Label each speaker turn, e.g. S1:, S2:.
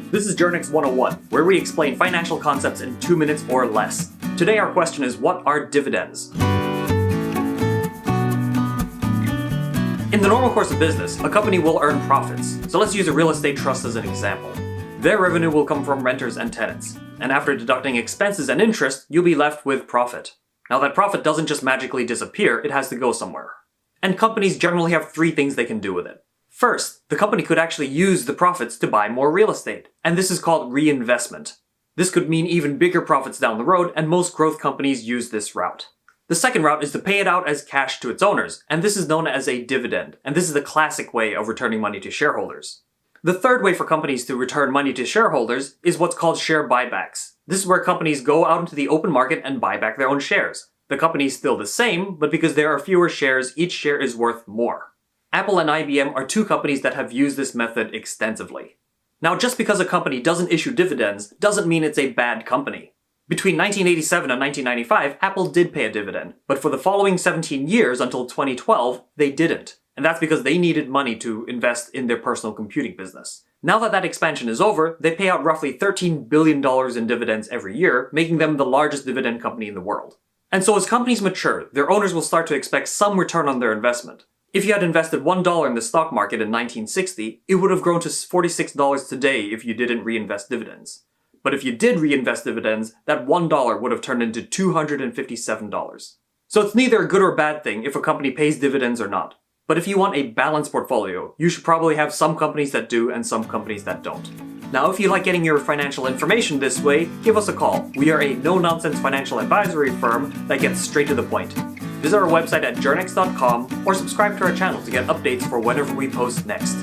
S1: This is Jurnex 101, where we explain financial concepts in 2 minutes or less. Today our question is, what are dividends? In the normal course of business, a company will earn profits. So let's use a real estate trust as an example. Their revenue will come from renters and tenants. And after deducting expenses and interest, you'll be left with profit. Now that profit doesn't just magically disappear, it has to go somewhere. And companies generally have 3 things they can do with it. First, the company could actually use the profits to buy more real estate, and this is called reinvestment. This could mean even bigger profits down the road, and most growth companies use this route. The second route is to pay it out as cash to its owners, and this is known as a dividend, and this is the classic way of returning money to shareholders. The third way for companies to return money to shareholders is what's called share buybacks. This is where companies go out into the open market and buy back their own shares. The company is still the same, but because there are fewer shares, each share is worth more. Apple and IBM are 2 companies that have used this method extensively. Now, just because a company doesn't issue dividends doesn't mean it's a bad company. Between 1987 and 1995, Apple did pay a dividend, but for the following 17 years until 2012, they didn't. And that's because they needed money to invest in their personal computing business. Now that expansion is over, they pay out roughly $13 billion in dividends every year, making them the largest dividend company in the world. And so as companies mature, their owners will start to expect some return on their investment. If you had invested $1 in the stock market in 1960, it would have grown to $46 today if you didn't reinvest dividends. But if you did reinvest dividends, that $1 would have turned into $257. So it's neither a good or bad thing if a company pays dividends or not. But if you want a balanced portfolio, you should probably have some companies that do and some companies that don't. Now, if you like getting your financial information this way, give us a call. We are a no-nonsense financial advisory firm that gets straight to the point. Visit our website at jurnex.com or subscribe to our channel to get updates for whenever we post next.